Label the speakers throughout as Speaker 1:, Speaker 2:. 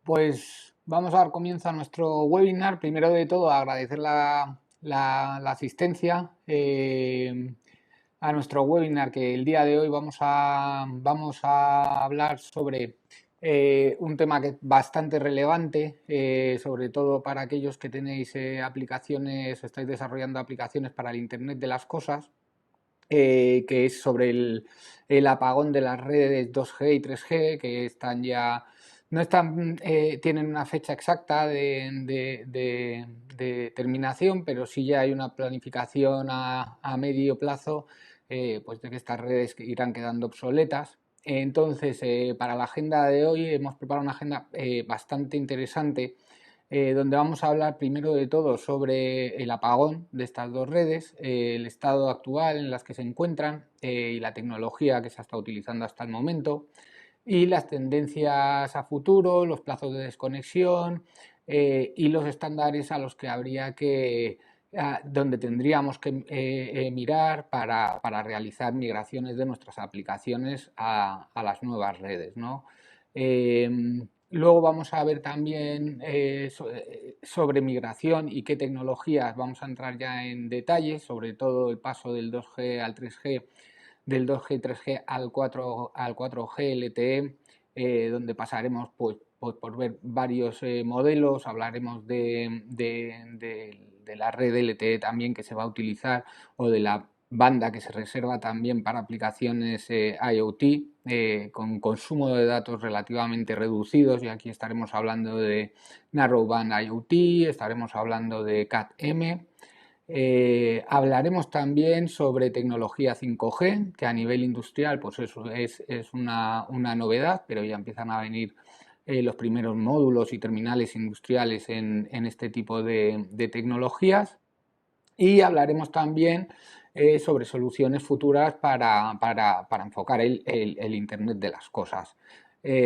Speaker 1: Pues vamos a dar comienzo a nuestro webinar. Primero de todo, agradecer la asistencia a nuestro webinar, que el día de hoy vamos a hablar sobre un tema que es bastante relevante, sobre todo para aquellos que tenéis aplicaciones, estáis desarrollando aplicaciones para el Internet de las cosas, que es sobre el apagón de las redes 2G y 3G, que están ya no están, tienen una fecha exacta de terminación, pero sí ya hay una planificación a medio plazo, pues de que estas redes irán quedando obsoletas. Entonces, para la agenda de hoy hemos preparado una agenda bastante interesante, donde vamos a hablar primero de todo sobre el apagón de estas dos redes, el estado actual en las que se encuentran y la tecnología que se ha estado utilizando hasta el momento, y las tendencias a futuro, los plazos de desconexión y los estándares a los que habría que, donde tendríamos que mirar para realizar migraciones de nuestras aplicaciones a las nuevas redes, ¿no? Luego vamos a ver también sobre migración y qué tecnologías. Vamos a entrar ya en detalles, sobre todo el paso del 2G al 3G, del 2G, 3G al 4G LTE, donde pasaremos pues por ver varios modelos. Hablaremos de la red LTE también que se va a utilizar, o de la banda que se reserva también para aplicaciones IoT, con consumo de datos relativamente reducidos, y aquí estaremos hablando de Narrowband IoT, estaremos hablando de Cat-M. Hablaremos también sobre tecnología 5G, que a nivel industrial pues eso es una novedad, pero ya empiezan a venir los primeros módulos y terminales industriales en este tipo de tecnologías. Y hablaremos también sobre soluciones futuras para enfocar el Internet de las cosas.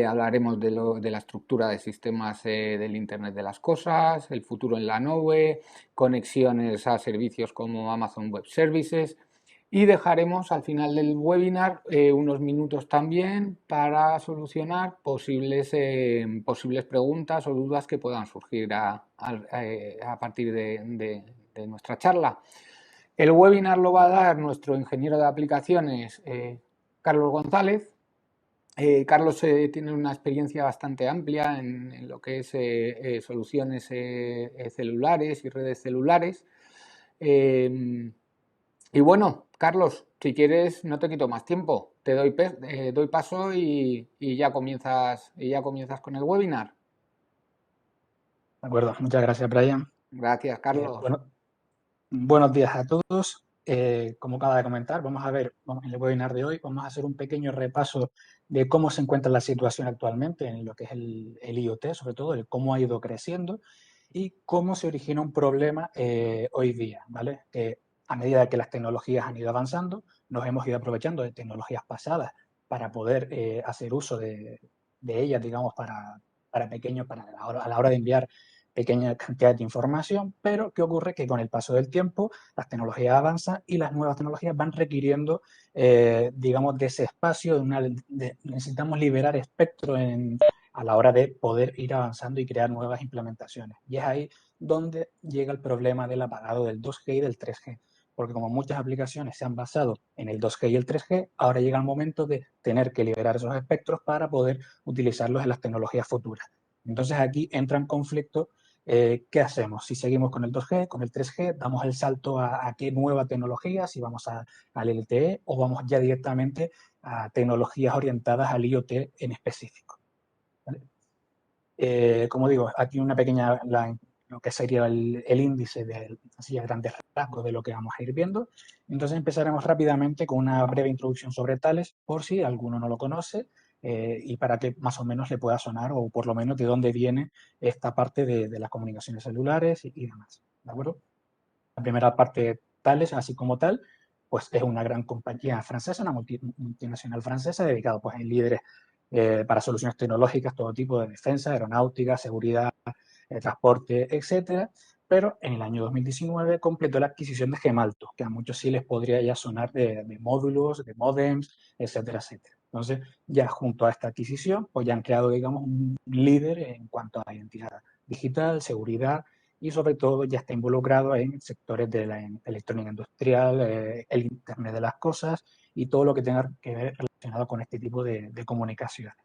Speaker 1: Hablaremos de la estructura de sistemas del Internet de las cosas, el futuro en la nube, conexiones a servicios como Amazon Web Services, y dejaremos al final del webinar unos minutos también para solucionar posibles preguntas o dudas que puedan surgir a partir de nuestra charla. El webinar lo va a dar nuestro ingeniero de aplicaciones, Carlos González. Carlos tiene una experiencia bastante amplia en lo que es soluciones celulares y redes celulares. Y bueno, Carlos, si quieres, no te quito más tiempo. Te doy paso y ya comienzas con el webinar.
Speaker 2: De acuerdo, muchas gracias, Brian.
Speaker 1: Gracias, Carlos.
Speaker 2: Buenos días a todos. Como acaba de comentar, vamos a ver en el webinar de hoy, vamos a hacer un pequeño repaso de cómo se encuentra la situación actualmente en lo que es el IoT, sobre todo, el cómo ha ido creciendo y cómo se origina un problema hoy día, ¿vale? A medida que las tecnologías han ido avanzando, nos hemos ido aprovechando de tecnologías pasadas para poder hacer uso de ellas, digamos, para pequeños, a la hora de enviar pequeña cantidad de información, pero ¿qué ocurre? Que con el paso del tiempo las tecnologías avanzan y las nuevas tecnologías van requiriendo, digamos, de ese espacio, necesitamos liberar espectro a la hora de poder ir avanzando y crear nuevas implementaciones. Y es ahí donde llega el problema del apagado del 2G y del 3G, porque como muchas aplicaciones se han basado en el 2G y el 3G, ahora llega el momento de tener que liberar esos espectros para poder utilizarlos en las tecnologías futuras. Entonces aquí entra en conflicto. ¿Qué hacemos? Si seguimos con el 2G, con el 3G, damos el salto a qué nueva tecnología, si vamos al LTE o vamos ya directamente a tecnologías orientadas al IoT en específico. ¿Vale? Como digo, aquí una pequeña, lo que sería el índice de así a grandes rasgos de lo que vamos a ir viendo. Entonces empezaremos rápidamente con una breve introducción sobre Thales, por si alguno no lo conoce, y para que más o menos le pueda sonar, o por lo menos de dónde viene esta parte de las comunicaciones celulares y demás. ¿De acuerdo? La primera parte, Thales, así como tal, pues es una gran compañía francesa, una multinacional francesa dedicada pues, en líderes para soluciones tecnológicas, todo tipo de defensa, aeronáutica, seguridad, transporte, etcétera. Pero en el año 2019 completó la adquisición de Gemalto, que a muchos sí les podría ya sonar de módulos, de módems, etcétera, etcétera. Entonces, ya junto a esta adquisición, pues ya han creado, digamos, un líder en cuanto a identidad digital, seguridad y sobre todo ya está involucrado en sectores de la electrónica industrial, el Internet de las cosas y todo lo que tenga que ver relacionado con este tipo de comunicaciones.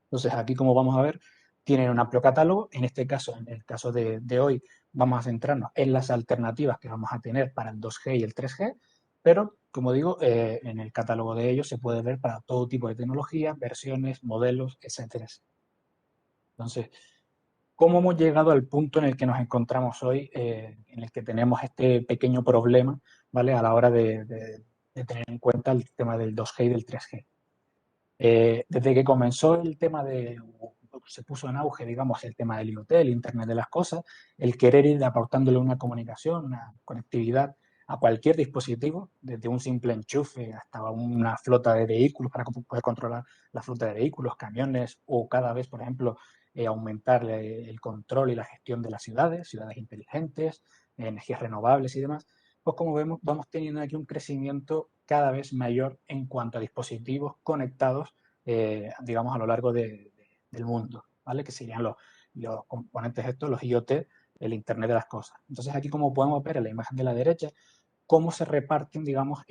Speaker 2: Entonces, aquí como vamos a ver, tienen un amplio catálogo. En este caso, en el caso de hoy, vamos a centrarnos en las alternativas que vamos a tener para el 2G y el 3G, pero como digo, en el catálogo de ellos se puede ver para todo tipo de tecnologías, versiones, modelos, etcétera. Entonces, ¿cómo hemos llegado al punto en el que nos encontramos hoy, en el que tenemos este pequeño problema, ¿vale? A la hora de tener en cuenta el tema del 2G y del 3G. Desde que comenzó el tema se puso en auge, digamos, el tema del IoT, el Internet de las cosas, el querer ir aportándole una comunicación, una conectividad a cualquier dispositivo, desde un simple enchufe hasta una flota de vehículos para poder controlar la flota de vehículos, camiones o cada vez, por ejemplo, aumentar el control y la gestión de las ciudades, ciudades inteligentes, energías renovables y demás, pues como vemos, vamos teniendo aquí un crecimiento cada vez mayor en cuanto a dispositivos conectados, digamos, a lo largo del mundo, ¿vale? Que serían los componentes estos, los IoT, el Internet de las cosas. Entonces aquí como podemos ver en la imagen de la derecha, cómo se reparten, digamos,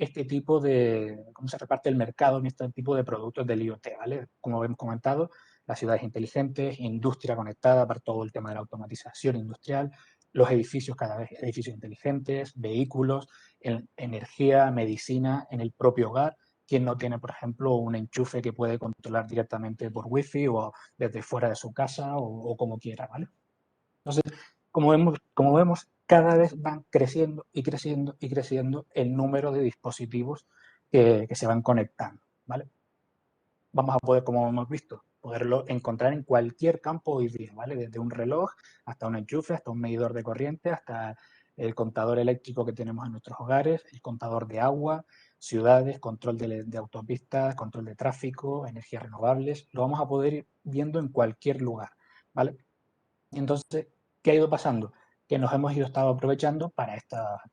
Speaker 2: cómo se reparte el mercado en este tipo de productos del IoT, ¿vale? Como hemos comentado, las ciudades inteligentes, industria conectada para todo el tema de la automatización industrial, los edificios cada vez edificios inteligentes, vehículos, energía, medicina en el propio hogar. Quien no tiene, por ejemplo, un enchufe que puede controlar directamente por wifi o desde fuera de su casa o como quiera, ¿vale? Entonces, como vemos, cada vez van creciendo y creciendo y creciendo el número de dispositivos que se van conectando, ¿vale? Vamos a poder, como hemos visto, poderlo encontrar en cualquier campo hoy día, ¿vale? Desde un reloj hasta un enchufe, hasta un medidor de corriente, hasta el contador eléctrico que tenemos en nuestros hogares, el contador de agua, ciudades, control de autopistas, control de tráfico, energías renovables, lo vamos a poder ir viendo en cualquier lugar, ¿vale? Entonces, ¿qué ha ido pasando? Que nos hemos estado aprovechando para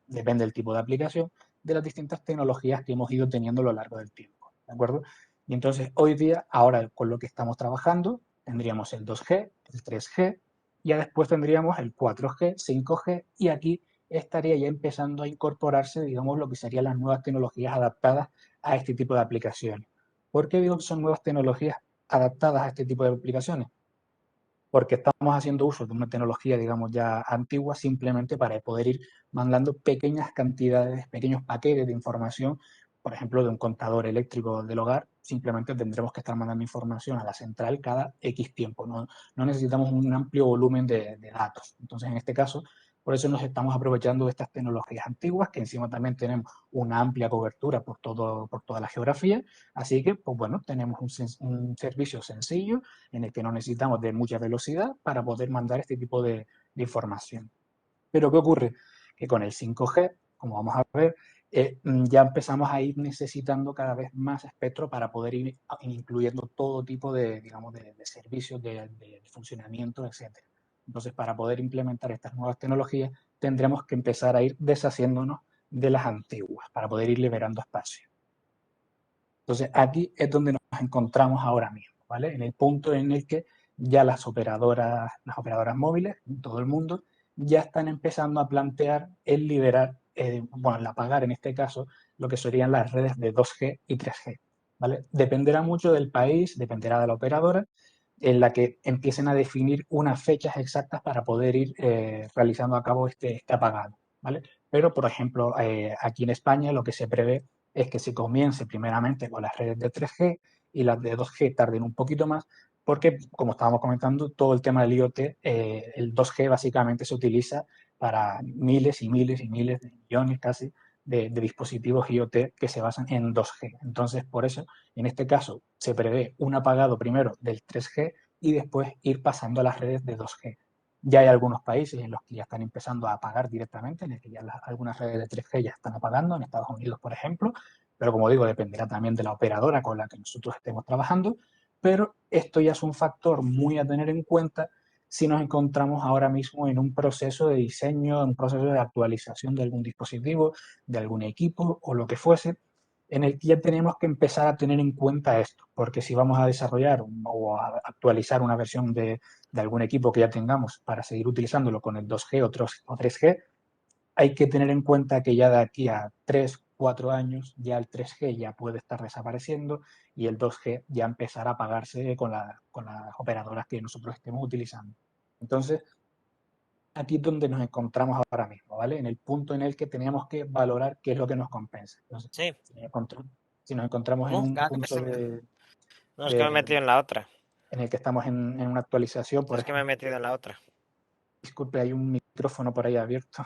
Speaker 2: depende del tipo de aplicación, de las distintas tecnologías que hemos ido teniendo a lo largo del tiempo, ¿de acuerdo? Y entonces, hoy día, ahora con lo que estamos trabajando, tendríamos el 2G, el 3G, y ya después tendríamos el 4G, 5G, y aquí estaría ya empezando a incorporarse, digamos, lo que serían las nuevas tecnologías adaptadas a este tipo de aplicaciones. ¿Por qué digo que son nuevas tecnologías adaptadas a este tipo de aplicaciones? Porque estamos haciendo uso de una tecnología, digamos, ya antigua, simplemente para poder ir mandando pequeñas cantidades, pequeños paquetes de información, por ejemplo, de un contador eléctrico del hogar, simplemente tendremos que estar mandando información a la central cada X tiempo, no necesitamos un amplio volumen de datos. Entonces, en este caso, por eso nos estamos aprovechando de estas tecnologías antiguas, que encima también tenemos una amplia cobertura por toda la geografía, así que, pues bueno, tenemos un servicio sencillo en el que no necesitamos de mucha velocidad para poder mandar este tipo de información. Pero ¿qué ocurre? Que con el 5G, como vamos a ver, ya empezamos a ir necesitando cada vez más espectro para poder ir incluyendo todo tipo de, digamos, de servicios, de funcionamiento, etcétera. Entonces, para poder implementar estas nuevas tecnologías, tendremos que empezar a ir deshaciéndonos de las antiguas para poder ir liberando espacio. Entonces, aquí es donde nos encontramos ahora mismo, ¿vale? En el punto en el que ya las operadoras móviles en todo el mundo ya están empezando a plantear el liberar, bueno, el apagar en este caso, lo que serían las redes de 2G y 3G, ¿vale? Dependerá mucho del país, dependerá de la operadora, en la que empiecen a definir unas fechas exactas para poder ir realizando a cabo este apagado, ¿vale? Pero, por ejemplo, aquí en España lo que se prevé es que se comience primeramente con las redes de 3G y las de 2G tarden un poquito más, porque, como estábamos comentando, todo el tema del IoT, el 2G básicamente se utiliza para miles y miles y miles de millones casi de dispositivos IoT que se basan en 2G. Entonces, por eso, en este caso, se prevé un apagado primero del 3G y después ir pasando a las redes de 2G. Ya hay algunos países en los que ya están empezando a apagar directamente, en el que ya algunas redes de 3G ya están apagando, en Estados Unidos, por ejemplo, pero como digo, dependerá también de la operadora con la que nosotros estemos trabajando, pero esto ya es un factor muy a tener en cuenta si nos encontramos ahora mismo en un proceso de diseño, en un proceso de actualización de algún dispositivo, de algún equipo o lo que fuese, en el que ya tenemos que empezar a tener en cuenta esto, porque si vamos a desarrollar o a actualizar una versión de algún equipo que ya tengamos para seguir utilizándolo con el 2G o 3G, hay que tener en cuenta que ya de aquí a 3 4 años ya el 3G ya puede estar desapareciendo y el 2G ya empezará a apagarse con las operadoras que nosotros estemos utilizando. Entonces, aquí es donde nos encontramos ahora mismo, ¿vale? En el punto en el que teníamos que valorar qué es lo que nos compensa. Entonces,
Speaker 3: Sí.
Speaker 2: si nos encontramos en
Speaker 3: ¿Cómo?
Speaker 2: un punto
Speaker 3: No, es que me he metido en la otra.
Speaker 2: en el que estamos en una actualización, por
Speaker 3: Es que me he
Speaker 2: ejemplo,
Speaker 3: metido en la otra.
Speaker 2: disculpe, hay un micrófono por ahí abierto.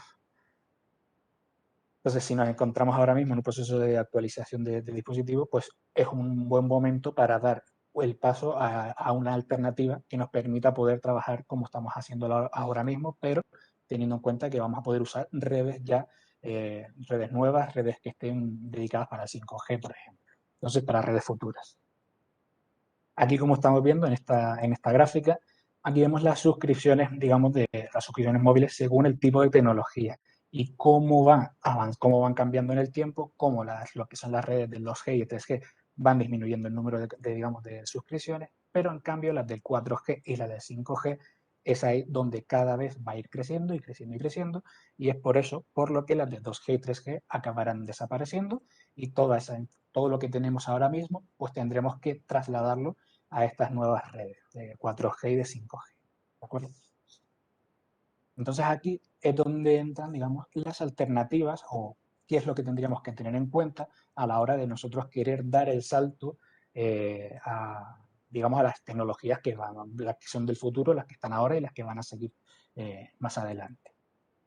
Speaker 2: Entonces, si nos encontramos ahora mismo en un proceso de actualización de dispositivos, pues es un buen momento para dar el paso a una alternativa que nos permita poder trabajar como estamos haciéndolo ahora mismo, pero teniendo en cuenta que vamos a poder usar redes ya, redes nuevas, redes que estén dedicadas para el 5G, por ejemplo. Entonces, para redes futuras. Aquí, como estamos viendo en esta gráfica, aquí vemos las suscripciones, digamos, de las suscripciones móviles según el tipo de tecnología y cómo van cambiando en el tiempo, cómo lo que son las redes de 2G y 3G van disminuyendo el número digamos, de suscripciones, pero en cambio las del 4G y las del 5G es ahí donde cada vez va a ir creciendo y creciendo y creciendo, y es por eso por lo que las de 2G y 3G acabarán desapareciendo y todo lo que tenemos ahora mismo, pues tendremos que trasladarlo a estas nuevas redes de 4G y de 5G. ¿De acuerdo? Entonces aquí es donde entran, digamos, las alternativas o qué es lo que tendríamos que tener en cuenta a la hora de nosotros querer dar el salto digamos, a las tecnologías las que son del futuro, las que están ahora y las que van a seguir más adelante.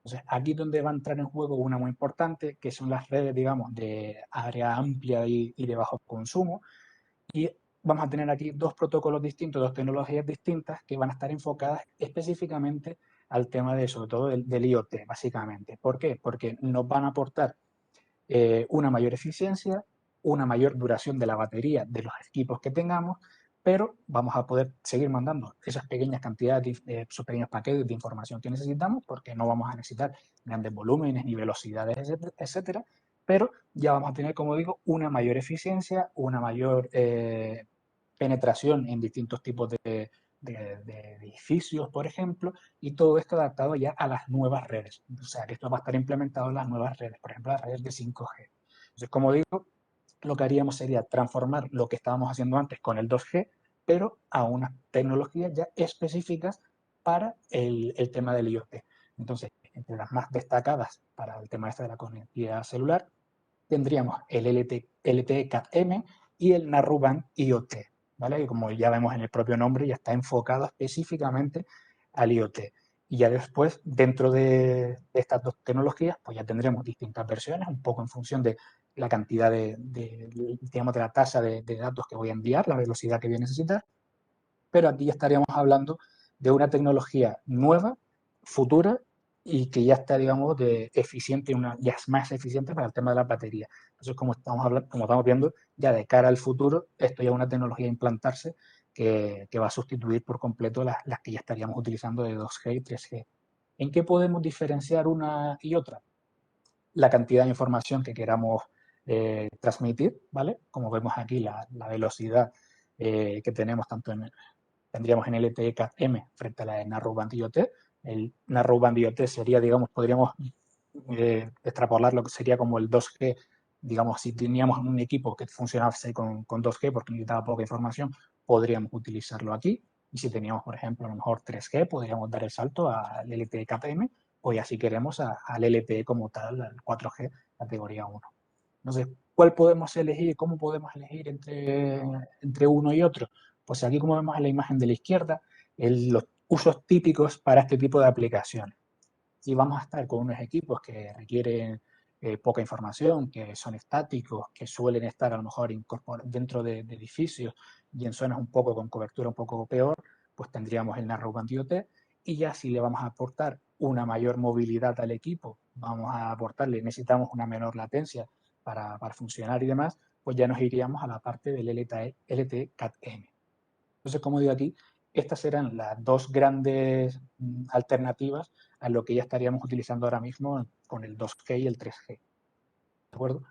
Speaker 2: Entonces, aquí es donde va a entrar en juego una muy importante, que son las redes, digamos, de área amplia y de bajo consumo, y vamos a tener aquí dos protocolos distintos, dos tecnologías distintas que van a estar enfocadas específicamente al tema de, sobre todo, del IoT, básicamente. ¿Por qué? Porque nos van a aportar una mayor eficiencia, una mayor duración de la batería de los equipos que tengamos, pero vamos a poder seguir mandando esas pequeñas cantidades, esos pequeños paquetes de información que necesitamos, porque no vamos a necesitar grandes volúmenes ni velocidades, etcétera, pero ya vamos a tener, como digo, una mayor eficiencia, una mayor penetración en distintos tipos de edificios, por ejemplo, y todo esto adaptado ya a las nuevas redes. O sea, que esto va a estar implementado en las nuevas redes, por ejemplo, las redes de 5G. Entonces, como digo, lo que haríamos sería transformar lo que estábamos haciendo antes con el 2G, pero a unas tecnologías ya específicas para el tema del IoT. Entonces, entre las más destacadas para el tema este de la conectividad celular, tendríamos el LTE Cat-M y el Narrowband IoT, ¿vale? Y como ya vemos en el propio nombre, ya está enfocado específicamente al IoT. Y ya después, dentro de estas dos tecnologías, pues ya tendremos distintas versiones, un poco en función de la cantidad digamos, de la tasa de datos que voy a enviar, la velocidad que voy a necesitar, pero aquí ya estaríamos hablando de una tecnología nueva, futura, y que ya está, digamos, eficiente, ya es más eficiente para el tema de la batería. Entonces, como estamos viendo, ya de cara al futuro, esto ya es una tecnología a implantarse que va a sustituir por completo las que ya estaríamos utilizando de 2G y 3G. ¿En qué podemos diferenciar una y otra? La cantidad de información que queramos transmitir, ¿vale? Como vemos aquí, la velocidad que tenemos tendríamos en LTE Cat-M frente a la de Narrowband IoT. El Narrowband IoT sería, digamos, podríamos extrapolar lo que sería como el 2G, digamos, si teníamos un equipo que funcionase con 2G porque necesitaba poca información, podríamos utilizarlo aquí. Y si teníamos, por ejemplo, a lo mejor 3G, podríamos dar el salto al LTE Cat-M o ya si queremos al LTE como tal, al 4G categoría 1. Entonces, ¿cuál podemos elegir? ¿Cómo podemos elegir entre uno y otro? Pues aquí, como vemos en la imagen de la izquierda, los usos típicos para este tipo de aplicaciones. Si vamos a estar con unos equipos que requieren poca información, que son estáticos, que suelen estar a lo mejor dentro de edificios y en zonas un poco con cobertura un poco peor, pues tendríamos el Narrowband IoT. Y ya si le vamos a aportar una mayor movilidad al equipo, necesitamos una menor latencia para funcionar y demás, pues ya nos iríamos a la parte del LTE Cat-M. Entonces, como digo aquí, estas serán las dos grandes alternativas a lo que ya estaríamos utilizando ahora mismo con el 2G y el 3G. ¿De acuerdo?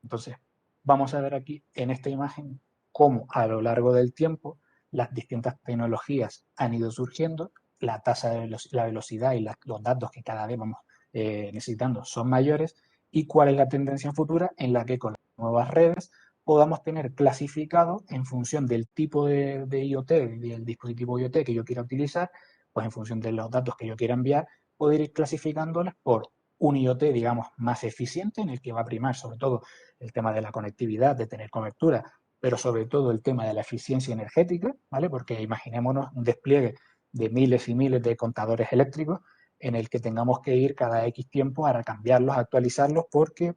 Speaker 2: Entonces, vamos a ver aquí en esta imagen cómo a lo largo del tiempo las distintas tecnologías han ido surgiendo, la tasa de la velocidad y los datos que cada vez vamos necesitando son mayores, y cuál es la tendencia futura en la que con las nuevas redes podamos tener clasificado en función del tipo de IoT, del dispositivo IoT que yo quiera utilizar, pues en función de los datos que yo quiera enviar, poder ir clasificándolas por un IoT, digamos, más eficiente, en el que va a primar sobre todo el tema de la conectividad, de tener cobertura, pero sobre todo el tema de la eficiencia energética, ¿vale? Porque imaginémonos un despliegue de miles y miles de contadores eléctricos en el que tengamos que ir cada X tiempo a cambiarlos, a actualizarlos, porque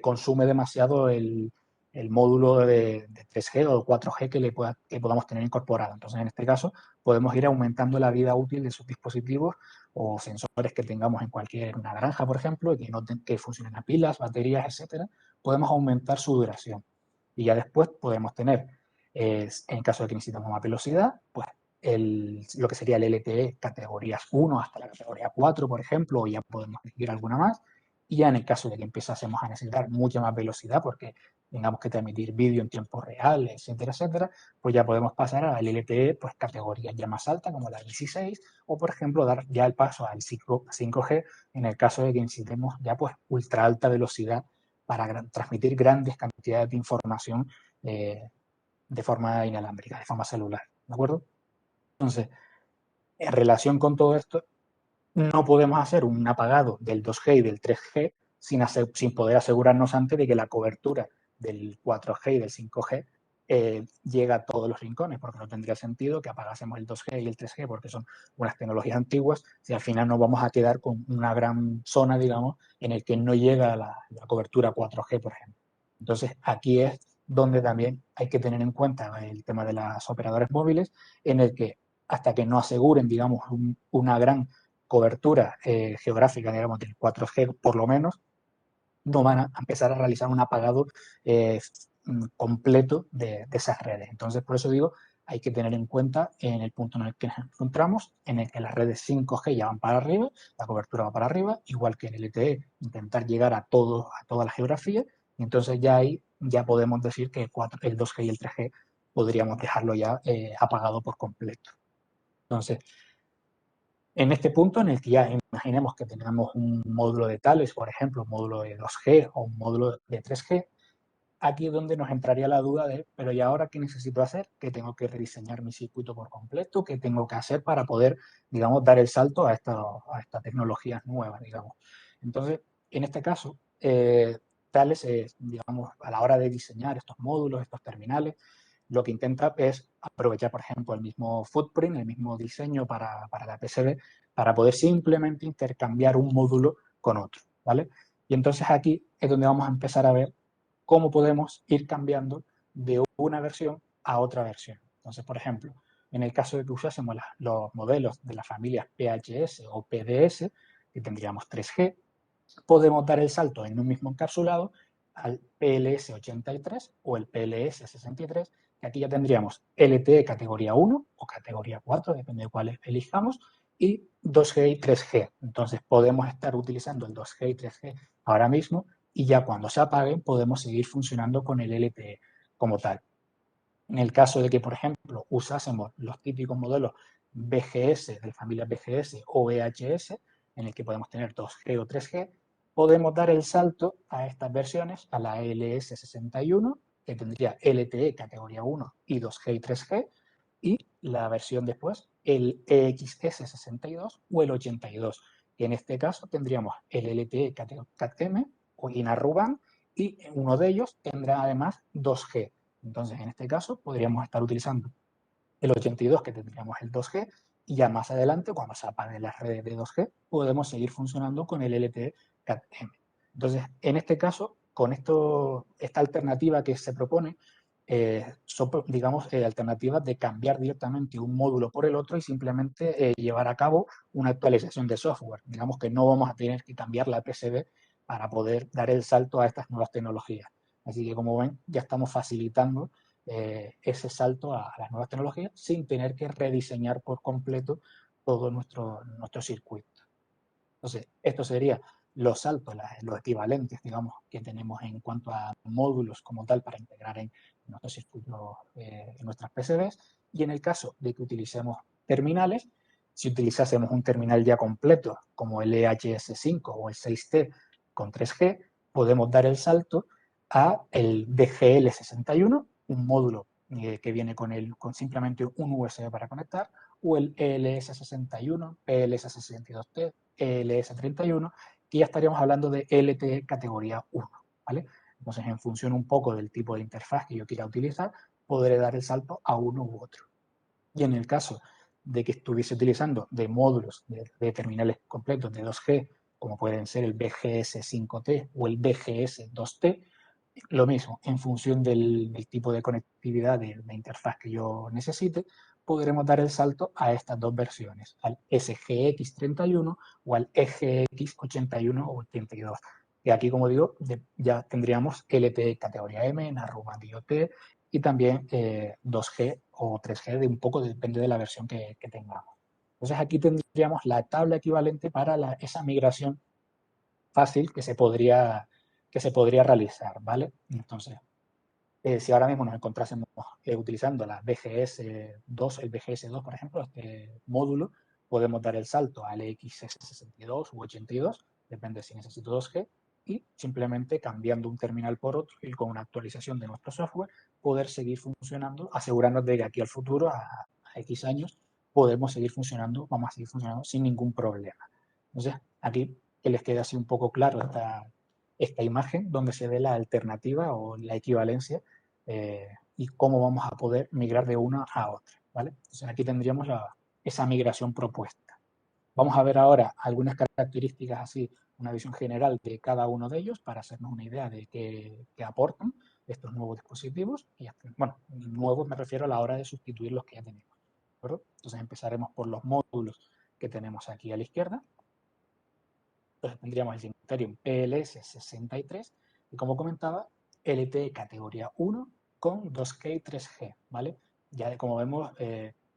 Speaker 2: consume demasiado el módulo de 3G o 4G que podamos tener incorporado. Entonces, en este caso, podemos ir aumentando la vida útil de sus dispositivos o sensores que tengamos en una granja, por ejemplo, y que funcionen a pilas, baterías, etcétera. Podemos aumentar su duración. Y ya después podemos tener, en caso de que necesitemos más velocidad, pues lo que sería el LTE categorías 1 hasta la categoría 4, por ejemplo, o ya podemos elegir alguna más. Y ya en el caso de que empezásemos a necesitar mucha más velocidad porque tengamos que transmitir vídeo en tiempo real, etcétera, etcétera, pues ya podemos pasar al LTE, pues categorías ya más altas como la 16, o por ejemplo dar ya el paso al 5G en el caso de que necesitemos ya pues ultra alta velocidad para transmitir grandes cantidades de información de forma inalámbrica, de forma celular, ¿de acuerdo? Entonces, en relación con todo esto, no podemos hacer un apagado del 2G y del 3G sin poder asegurarnos antes de que la cobertura del 4G y del 5G llega a todos los rincones, porque no tendría sentido que apagásemos el 2G y el 3G porque son unas tecnologías antiguas, si al final nos vamos a quedar con una gran zona, digamos, en el que no llega la cobertura 4G, por ejemplo. Entonces, aquí es donde también hay que tener en cuenta el tema de las operadoras móviles, en el que hasta que no aseguren, digamos, una gran cobertura geográfica, digamos, del 4G por lo menos, no van a empezar a realizar un apagado completo de esas redes. Entonces, por eso digo, hay que tener en cuenta en el punto en el que nos encontramos, en el que las redes 5G ya van para arriba, la cobertura va para arriba, igual que en el LTE, intentar llegar a toda la geografía, y entonces ya ahí ya podemos decir que el 2G y el 3G podríamos dejarlo ya apagado por completo. Entonces, en este punto en el que ya imaginemos que tengamos un módulo de tales, por ejemplo, un módulo de 2G o un módulo de 3G, aquí es donde nos entraría la duda de, pero ¿y ahora qué necesito hacer? ¿Qué tengo que rediseñar mi circuito por completo? ¿Qué tengo que hacer para poder, digamos, dar el salto a estas tecnologías nuevas, digamos? Entonces, en este caso, Thales, digamos, a la hora de diseñar estos módulos, estos terminales, lo que intenta es aprovechar, por ejemplo, el mismo footprint, el mismo diseño para la PCB, para poder simplemente intercambiar un módulo con otro, ¿vale? Y entonces aquí es donde vamos a empezar a ver cómo podemos ir cambiando de una versión a otra versión. Entonces, por ejemplo, en el caso de que usásemos los modelos de las familias PHS o PDS, que tendríamos 3G, podemos dar el salto en un mismo encapsulado al PLS 83 o el PLS 63, que aquí ya tendríamos LTE categoría 1 o categoría 4, depende de cuál elijamos, y 2G y 3G. Entonces podemos estar utilizando el 2G y 3G ahora mismo y ya cuando se apaguen podemos seguir funcionando con el LTE como tal. En el caso de que, por ejemplo, usásemos los típicos modelos BGS, de la familia BGS o VHS, en el que podemos tener 2G o 3G, podemos dar el salto a estas versiones, a la LS61, que tendría LTE categoría 1 y 2G y 3G, y la versión después, el EXS62 o el 82, que en este caso tendríamos el LTE CAT-M o INARUBAN, y uno de ellos tendrá además 2G. Entonces, en este caso, podríamos estar utilizando el 82, que tendríamos el 2G, y ya más adelante, cuando se apaguen las redes de 2G, podemos seguir funcionando con el LTE CAT-M. Entonces, en este caso, con esta alternativa que se propone, son, digamos, alternativas de cambiar directamente un módulo por el otro y simplemente llevar a cabo una actualización de software. Digamos que no vamos a tener que cambiar la PCB para poder dar el salto a estas nuevas tecnologías. Así que, como ven, ya estamos facilitando ese salto a las nuevas tecnologías sin tener que rediseñar por completo todo nuestro circuito. Entonces, esto sería los saltos, los equivalentes, digamos, que tenemos en cuanto a módulos como tal para integrar en nuestros circuitos, en nuestras PCBs. Y en el caso de que utilicemos terminales, si utilizásemos un terminal ya completo como el EHS5 o el 6T con 3G, podemos dar el salto a el BGL61, un módulo que viene con simplemente un USB para conectar, o el ELS61, PLS62T, ELS31, que ya estaríamos hablando de LTE categoría 1, ¿vale? Entonces, en función un poco del tipo de interfaz que yo quiera utilizar, podré dar el salto a uno u otro. Y en el caso de que estuviese utilizando de módulos de terminales completos de 2G, como pueden ser el BGS5T o el BGS2T, lo mismo, en función del tipo de conectividad de interfaz que yo necesite, podremos dar el salto a estas dos versiones, al SGX31 o al EGX81 o 82. Y aquí, como digo, ya tendríamos LTE categoría M, Narrowband IoT y también 2G o 3G, de un poco depende de la versión que tengamos. Entonces aquí tendríamos la tabla equivalente para esa migración fácil que se podría realizar, ¿vale? Entonces, si ahora mismo nos encontrásemos utilizando la BGS2, el BGS2, por ejemplo, este módulo, podemos dar el salto al XS62 u 82, depende si necesito 2G, y simplemente cambiando un terminal por otro y con una actualización de nuestro software, poder seguir funcionando, asegurarnos de que aquí al futuro, a X años, podemos seguir funcionando, vamos a seguir funcionando sin ningún problema. Entonces, aquí que les quede así un poco claro esta imagen donde se ve la alternativa o la equivalencia y cómo vamos a poder migrar de una a otra, ¿vale? Entonces aquí tendríamos esa migración propuesta. Vamos a ver ahora algunas características así, una visión general de cada uno de ellos para hacernos una idea de qué aportan estos nuevos dispositivos. Y, bueno, nuevos me refiero a la hora de sustituir los que ya tenemos, ¿de acuerdo? Entonces empezaremos por los módulos que tenemos aquí a la izquierda. Entonces tendríamos el Cimeterium PLS63 y, como comentaba, LTE categoría 1 con 2G y 3G, ¿vale? Ya como vemos,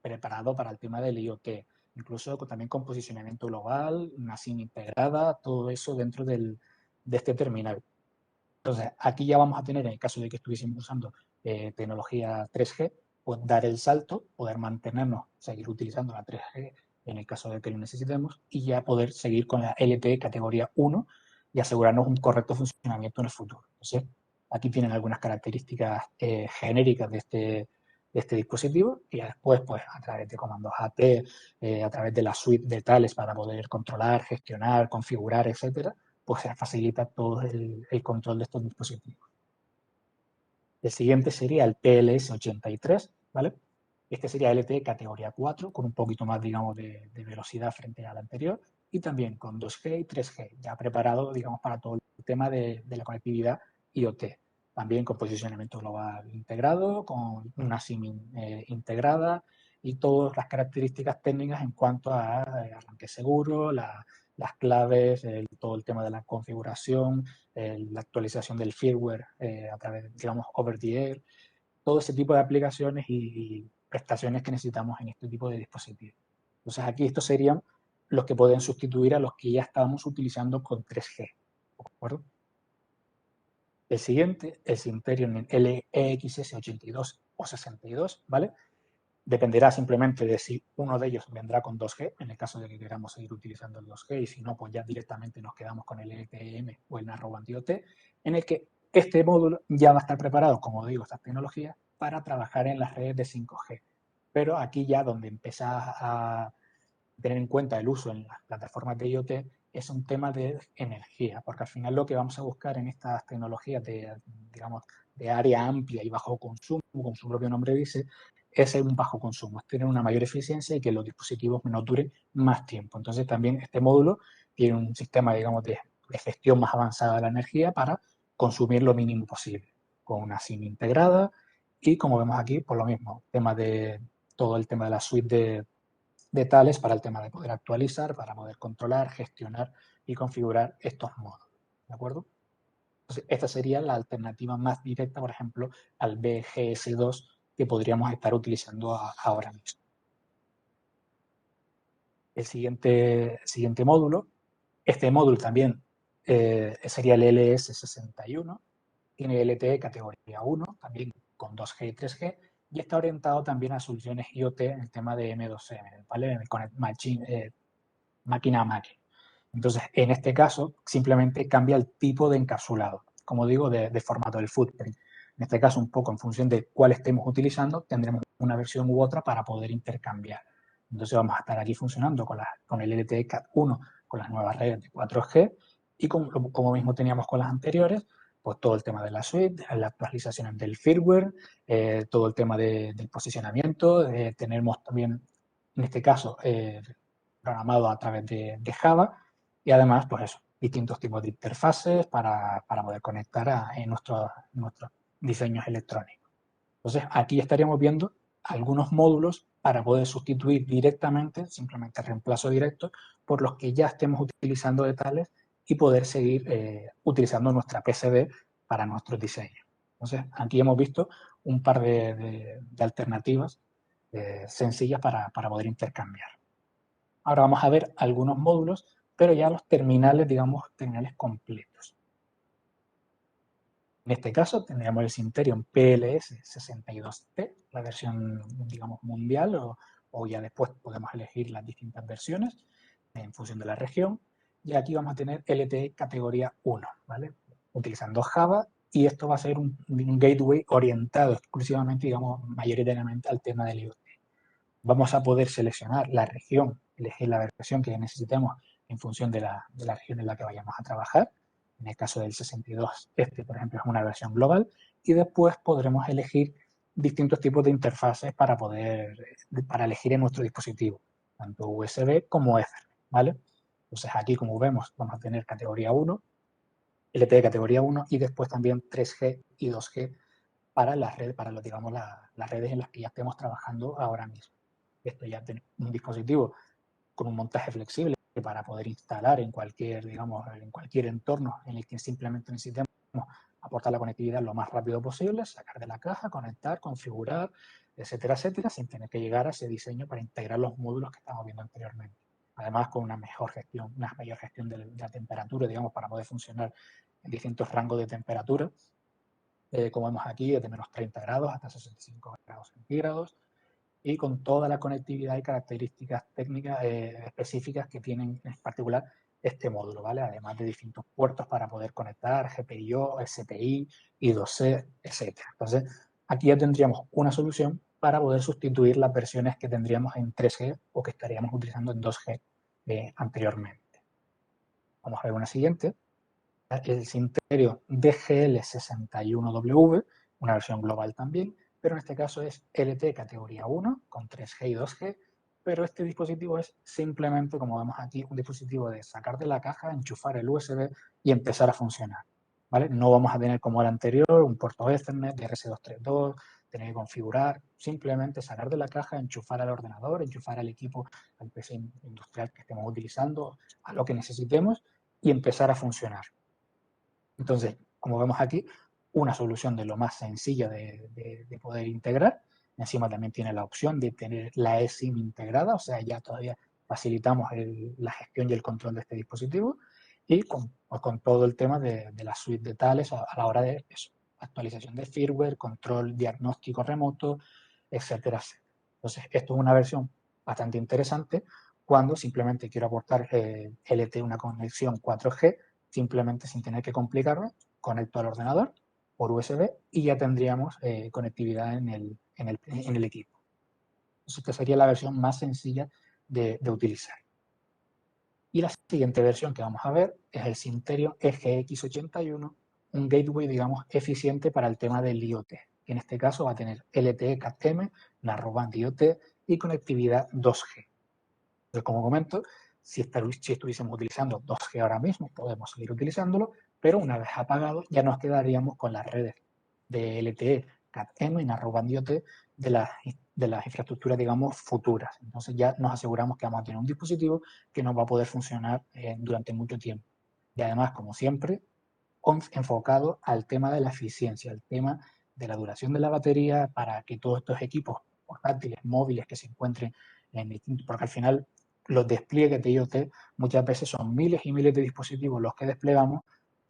Speaker 2: preparado para el tema del IoT, incluso también con posicionamiento global, una SIM integrada, todo eso dentro de este terminal. Entonces, aquí ya vamos a tener, en el caso de que estuviésemos usando tecnología 3G, pues dar el salto, poder mantenernos, seguir utilizando la 3G en el caso de que lo necesitemos, y ya poder seguir con la LTE categoría 1 y asegurarnos un correcto funcionamiento en el futuro. Entonces, aquí tienen algunas características genéricas de este dispositivo, y después, pues, a través de comandos AT, a través de la suite de tales para poder controlar, gestionar, configurar, etcétera, pues se facilita todo el control de estos dispositivos. El siguiente sería el PLS83, ¿vale? Este sería LTE categoría 4, con un poquito más, digamos, de velocidad frente al anterior, y también con 2G y 3G, ya preparado, digamos, para todo el tema de la conectividad IoT. También con posicionamiento global integrado, con una SIM integrada y todas las características técnicas en cuanto a arranque seguro, las claves, todo el tema de la configuración, la actualización del firmware a través, digamos, over the air, todo ese tipo de aplicaciones y prestaciones que necesitamos en este tipo de dispositivos. Entonces aquí estos serían los que pueden sustituir a los que ya estábamos utilizando con 3G, ¿de acuerdo? El siguiente, el Cimeterium LEXS82 o 62, ¿vale? Dependerá simplemente de si uno de ellos vendrá con 2G, en el caso de que queramos seguir utilizando el 2G, y si no, pues ya directamente nos quedamos con el LTE-M o el Narrowband IoT, en el que este módulo ya va a estar preparado, como digo, estas tecnologías, para trabajar en las redes de 5G. Pero aquí ya donde empieza a tener en cuenta el uso en las plataformas de IoT es un tema de energía, porque al final lo que vamos a buscar en estas tecnologías digamos, de área amplia y bajo consumo, como su propio nombre dice, es un bajo consumo, es tener una mayor eficiencia y que los dispositivos nos duren más tiempo. Entonces también este módulo tiene un sistema, digamos, de gestión más avanzada de la energía para consumir lo mínimo posible, con una SIM integrada y, como vemos aquí, por lo mismo, todo el tema de la suite de tales para el tema de poder actualizar, para poder controlar, gestionar y configurar estos módulos, ¿de acuerdo? Entonces, esta sería la alternativa más directa, por ejemplo, al BGS2 que podríamos estar utilizando ahora mismo. El siguiente módulo, este módulo también sería el LS61, tiene LTE categoría 1, también con 2G y 3G, y está orientado también a soluciones IoT en el tema de M2M, ¿vale? Máquina a máquina. Entonces, en este caso, simplemente cambia el tipo de encapsulado, como digo, de formato del footprint. En este caso, un poco en función de cuál estemos utilizando, tendremos una versión u otra para poder intercambiar. Entonces, vamos a estar aquí funcionando con el LTE Cat 1, con las nuevas redes de 4G, y como mismo teníamos con las anteriores, pues todo el tema de la suite, las actualizaciones del firmware, todo el tema del posicionamiento, tenemos también, en este caso, programado a través de Java, y además, pues eso, distintos tipos de interfaces para poder conectar en nuestros diseños electrónicos. Entonces, aquí estaríamos viendo algunos módulos para poder sustituir directamente, simplemente reemplazo directo, por los que ya estemos utilizando de tales y poder seguir utilizando nuestra PCB para nuestros diseños. Entonces, aquí hemos visto un par de alternativas sencillas para poder intercambiar. Ahora vamos a ver algunos módulos, pero ya los terminales, digamos, terminales completos. En este caso tendríamos el Syntherion PLS62T, la versión, digamos, mundial, o ya después podemos elegir las distintas versiones en función de la región. Y aquí vamos a tener LTE categoría 1, ¿vale? Utilizando Java, y esto va a ser un gateway orientado exclusivamente, digamos, mayoritariamente al tema del IoT. Vamos a poder seleccionar la región, elegir la versión que necesitemos en función de la región en la que vayamos a trabajar. En el caso del 62, por ejemplo, es una versión global, y después podremos elegir distintos tipos de interfaces para elegir en nuestro dispositivo, tanto USB como Ethernet, ¿vale? Entonces aquí, como vemos, vamos a tener categoría 1, LTE categoría 1, y después también 3G y 2G para las redes, digamos, las redes en las que ya estemos trabajando ahora mismo. Esto ya tiene un dispositivo con un montaje flexible para poder instalar en cualquier, digamos, en cualquier entorno en el que simplemente necesitemos aportar la conectividad lo más rápido posible, sacar de la caja, conectar, configurar, etcétera, etcétera, sin tener que llegar a ese diseño para integrar los módulos que estamos viendo anteriormente. Además, con una mayor gestión de la temperatura, digamos, para poder funcionar en distintos rangos de temperatura, como vemos aquí, desde menos 30 grados hasta 65 grados centígrados, y con toda la conectividad y características técnicas específicas que tienen en particular este módulo, ¿vale? Además de distintos puertos para poder conectar GPIO, SPI, I2C, etc. Entonces, aquí ya tendríamos una solución para poder sustituir las versiones que tendríamos en 3G o que estaríamos utilizando en 2G anteriormente. Vamos a ver una siguiente. El Syntherion DGL61W, una versión global también, pero en este caso es LTE categoría 1 con 3G y 2G, pero este dispositivo es simplemente, como vemos aquí, un dispositivo de sacar de la caja, enchufar el USB y empezar a funcionar, ¿vale? No vamos a tener como el anterior un puerto Ethernet de RS232, tener que configurar, simplemente sacar de la caja, enchufar al ordenador, enchufar al equipo, al PC industrial que estemos utilizando, a lo que necesitemos, y empezar a funcionar. Entonces, como vemos aquí, una solución de lo más sencilla de poder integrar. Encima también tiene la opción de tener la eSIM integrada, o sea, ya todavía facilitamos la gestión y el control de este dispositivo, y con todo el tema de la suite de tales a la hora de eso, actualización de firmware, control diagnóstico remoto, etcétera, etcétera. Entonces, esto es una versión bastante interesante cuando simplemente quiero aportar LTE, una conexión 4G, simplemente sin tener que complicarme, conecto al ordenador por USB y ya tendríamos conectividad en el equipo. Entonces, esta sería la versión más sencilla de utilizar. Y la siguiente versión que vamos a ver es el Syntherion EGX81, un gateway, digamos, eficiente para el tema del IoT. En este caso va a tener LTE Cat-M, Narrowband IoT y conectividad 2G. Entonces, como comento, si estuviésemos utilizando 2G ahora mismo, podemos seguir utilizándolo, pero una vez apagado ya nos quedaríamos con las redes de LTE, Cat-M y Narrowband IoT de las infraestructuras, digamos, futuras. Entonces ya nos aseguramos que vamos a tener un dispositivo que nos va a poder funcionar durante mucho tiempo. Y además, como siempre, enfocado al tema de la eficiencia, al tema de la duración de la batería, para que todos estos equipos portátiles, móviles que se encuentren en distintos, porque al final los despliegues de IoT muchas veces son miles y miles de dispositivos los que desplegamos,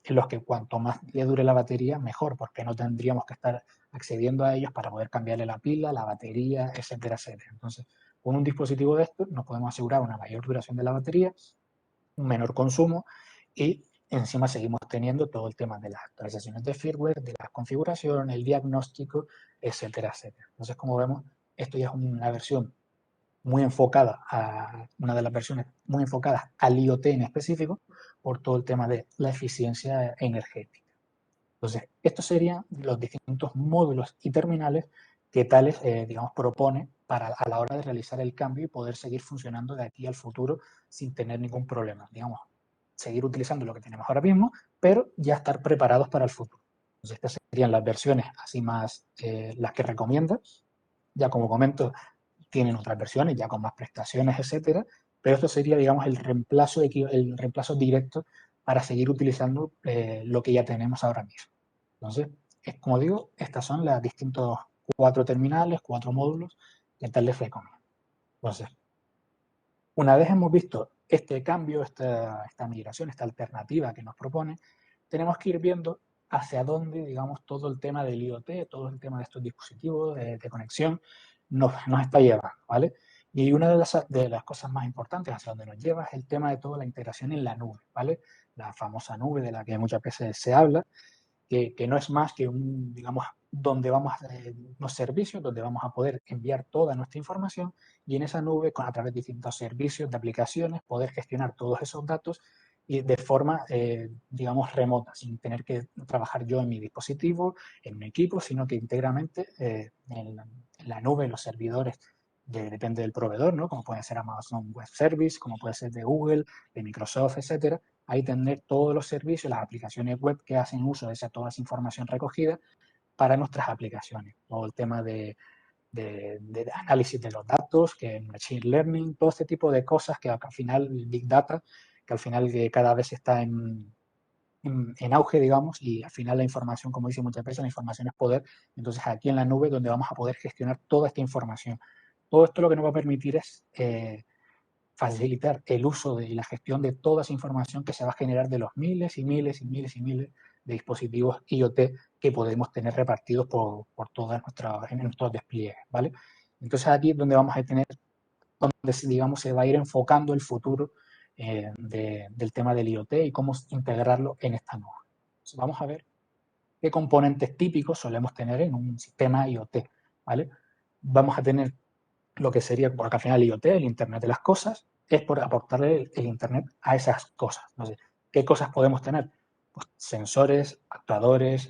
Speaker 2: en los que cuanto más le dure la batería, mejor, porque no tendríamos que estar accediendo a ellos para poder cambiarle la pila, la batería, etcétera, etcétera. Entonces, con un dispositivo de estos nos podemos asegurar una mayor duración de la batería, un menor consumo y encima seguimos teniendo todo el tema de las actualizaciones de firmware, de la configuración, el diagnóstico, etcétera, etcétera. Entonces, como vemos, esto ya es una versión muy enfocada una de las versiones muy enfocadas al IoT en específico por todo el tema de la eficiencia energética. Entonces, estos serían los distintos módulos y terminales que Thales, digamos, propone a la hora de realizar el cambio y poder seguir funcionando de aquí al futuro sin tener ningún problema. Digamos, seguir utilizando lo que tenemos ahora mismo, pero ya estar preparados para el futuro. Entonces, estas serían las versiones así más las que recomienda. Ya como comento, tienen otras versiones ya con más prestaciones, etcétera, pero esto sería, digamos, el reemplazo directo para seguir utilizando lo que ya tenemos ahora mismo. Entonces, como digo, estas son las distintos 4 terminales, 4 módulos que tal les recomiendo. Entonces, una vez hemos visto este cambio, esta migración, esta alternativa que nos propone, tenemos que ir viendo hacia dónde, digamos, todo el tema del IoT, todo el tema de estos dispositivos de conexión nos está llevando, ¿vale? Y una de las cosas más importantes hacia donde nos lleva es el tema de toda la integración en la nube, ¿vale? La famosa nube de la que muchas veces se habla, que no es más que digamos, donde vamos a tener unos servicios, donde vamos a poder enviar toda nuestra información y en esa nube, a través de distintos servicios, de aplicaciones, poder gestionar todos esos datos y de forma, digamos, remota, sin tener que trabajar yo en mi dispositivo, en un equipo, sino que íntegramente en la nube, en los servidores, depende del proveedor, ¿no? Como puede ser Amazon Web Service, como puede ser de Google, de Microsoft, etcétera. Ahí tener todos los servicios, las aplicaciones web que hacen uso de toda esa información recogida para nuestras aplicaciones. Todo el tema de análisis de los datos, que Machine Learning, todo este tipo de cosas que al final, Big Data, que al final cada vez está en auge, digamos, y al final la información, como dice muchas veces, la información es poder. Entonces, aquí en la nube donde vamos a poder gestionar toda esta información. Todo esto lo que nos va a permitir es facilitar el uso y la gestión de toda esa información que se va a generar de los miles y miles y miles y miles de dispositivos IoT que podemos tener repartidos por todas nuestros despliegues, ¿vale? Entonces aquí es donde vamos a tener, donde digamos se va a ir enfocando el futuro del tema del IoT y cómo integrarlo en esta nube. Entonces, vamos a ver qué componentes típicos solemos tener en un sistema IoT, ¿vale? Vamos a tener lo que sería, porque al final el IoT, el Internet de las cosas, es por aportarle el Internet a esas cosas. Entonces, ¿qué cosas podemos tener? Pues sensores, actuadores,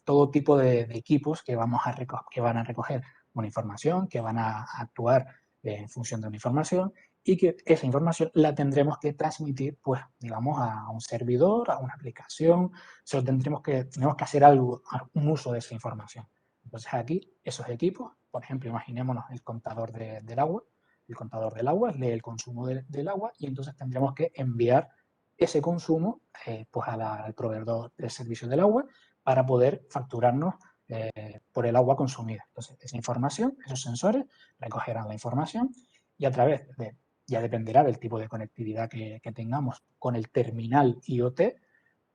Speaker 2: todo tipo de equipos que, que van a recoger una información, que van a actuar en función de una información y que esa información la tendremos que transmitir, pues, digamos, a un servidor, a una aplicación, tenemos que hacer algo, un uso de esa información. Entonces aquí, esos equipos, por ejemplo, imaginémonos el contador del agua. El contador del agua lee el consumo del agua y entonces tendremos que enviar ese consumo pues al proveedor del servicio del agua para poder facturarnos por el agua consumida. Entonces, esa información, esos sensores recogerán la información y a través de, ya dependerá del tipo de conectividad que tengamos con el terminal IoT,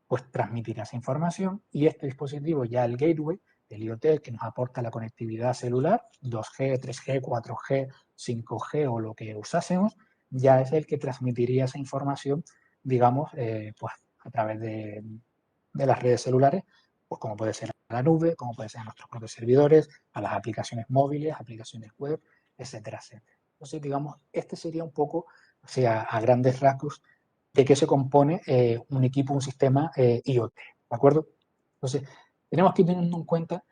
Speaker 2: pues transmitirá esa información y este dispositivo, ya el gateway del IoT, que nos aporta la conectividad celular, 2G, 3G, 4G, 5G o lo que usásemos, ya es el que transmitiría esa información, digamos, pues a través de las redes celulares, pues como puede ser a la nube, como puede ser a nuestros propios servidores, a las aplicaciones móviles, aplicaciones web, etcétera, etcétera. Entonces, digamos, este sería un poco, o sea, a grandes rasgos, de qué se compone un equipo, un sistema IoT, ¿de acuerdo? Entonces, tenemos que ir teniendo en cuenta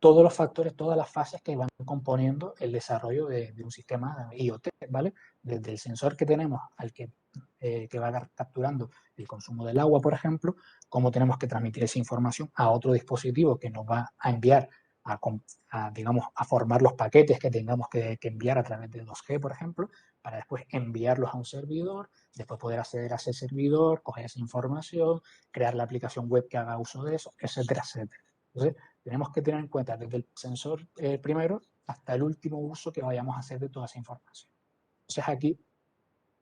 Speaker 2: todos los factores, todas las fases que van componiendo el desarrollo de un sistema IoT, ¿vale? Desde el sensor que tenemos al que va capturando el consumo del agua, por ejemplo, cómo tenemos que transmitir esa información a otro dispositivo que nos va a enviar digamos, a formar los paquetes que tengamos que enviar a través de 2G, por ejemplo, para después enviarlos a un servidor, después poder acceder a ese servidor, coger esa información, crear la aplicación web que haga uso de eso, etcétera, etcétera. Entonces, tenemos que tener en cuenta desde el sensor primero hasta el último uso que vayamos a hacer de toda esa información. Entonces, aquí